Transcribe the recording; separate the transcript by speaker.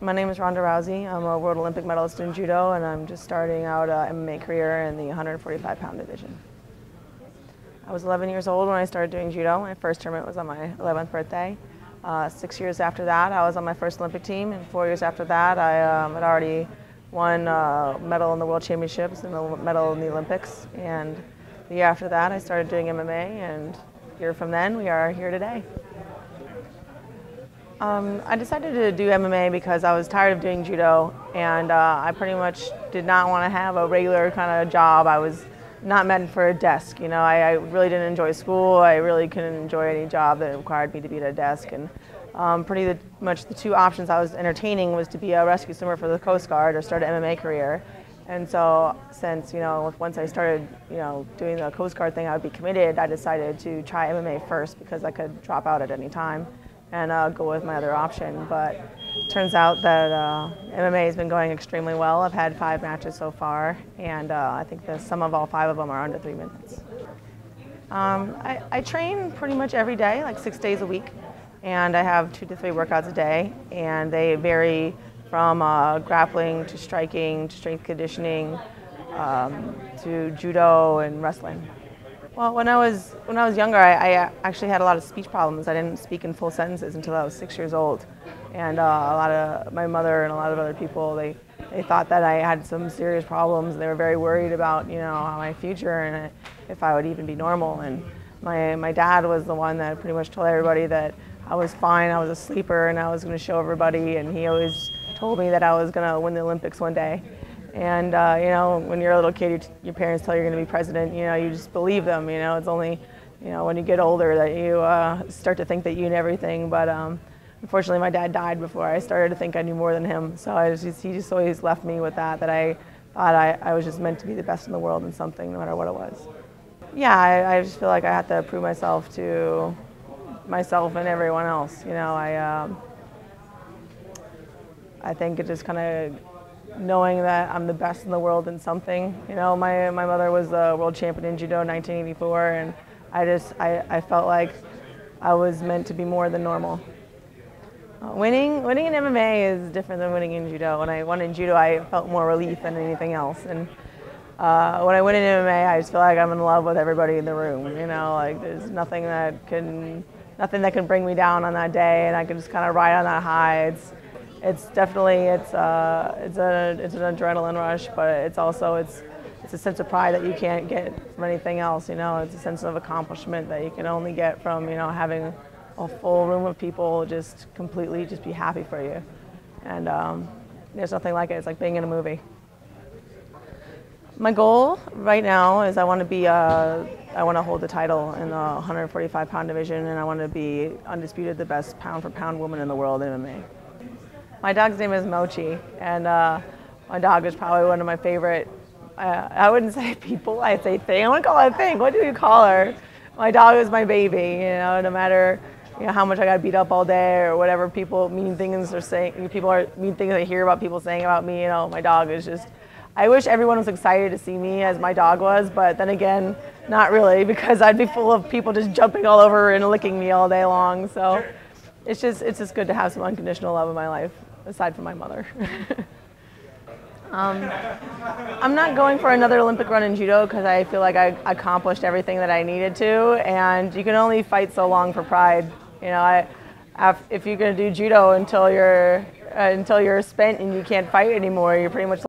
Speaker 1: My name is Ronda Rousey. I'm a World Olympic medalist in judo, and I'm just starting out an MMA career in the 145-pound division. I was 11 years old when I started doing judo. My first tournament was on my 11th birthday. 6 years after that, I was on my first Olympic team, and 4 years after that, I had already won a medal in the World Championships and a medal in the Olympics. And the year after that, I started doing MMA, and a year from then, we are here today. I decided to do MMA because I was tired of doing judo, and I pretty much did not want to have a regular kind of job. I was not meant for a desk. You know, I really didn't enjoy school. I really couldn't enjoy any job that required me to be at a desk. And pretty much the two options I was entertaining was to be a rescue swimmer for the Coast Guard or start an MMA career. And so since, once I started, doing the Coast Guard thing, I would be committed, I decided to try MMA first because I could drop out at any time and go with my other option. But it turns out that MMA has been going extremely well. I've had 5 matches so far, and I think the sum of all 5 of them are under 3 minutes. I train pretty much every day, like 6 days a week, and I have 2 to 3 workouts a day, and they vary from grappling to striking to strength conditioning to judo and wrestling. Well, when I was younger, I actually had a lot of speech problems. I didn't speak in full sentences until I was 6 years old, and a lot of my mother and a lot of other people they thought that I had some serious problems. They were very worried about my future and if I would even be normal. And my dad was the one that pretty much told everybody that I was fine. I was a sleeper, and I was going to show everybody. And he always told me that I was going to win the Olympics one day. And when you're a little kid, your parents tell you you're going to be president. You just believe them. It's only when you get older that you start to think that you know everything. But unfortunately, my dad died before I started to think I knew more than him. So he just always left me with that I thought I was just meant to be the best in the world in something, no matter what it was. Yeah, I just feel like I have to prove myself to myself and everyone else. I think it just kind of knowing that I'm the best in the world in something. My mother was the world champion in judo in 1984, and I felt like I was meant to be more than normal. Winning in MMA is different than winning in judo. When I won in judo, I felt more relief than anything else. And when I win in MMA, I just feel like I'm in love with everybody in the room. Like there's nothing that can bring me down on that day, and I can just kind of ride on that high. It's definitely it's an adrenaline rush, but it's a sense of pride that you can't get from anything else. It's a sense of accomplishment that you can only get from having a full room of people just completely be happy for you. And there's nothing like it. It's like being in a movie. My goal right now is I want to hold the title in the 145-pound division, and I want to be undisputed the best pound-for-pound woman in the world in MMA. My dog's name is Mochi, and my dog is probably one of my favorite, I wouldn't say people, I'd say thing. I want to call her a thing. What do you call her? My dog is my baby, no matter how much I got beat up all day or whatever mean things I hear about people saying about me, my dog is just, I wish everyone was excited to see me as my dog was, but then again, not really, because I'd be full of people just jumping all over and licking me all day long. So it's just good to have some unconditional love in my life, aside from my mother. I'm not going for another Olympic run in judo because I feel like I accomplished everything that I needed to, and you can only fight so long for pride. If you're going to do judo until you're spent and you can't fight anymore, you're pretty much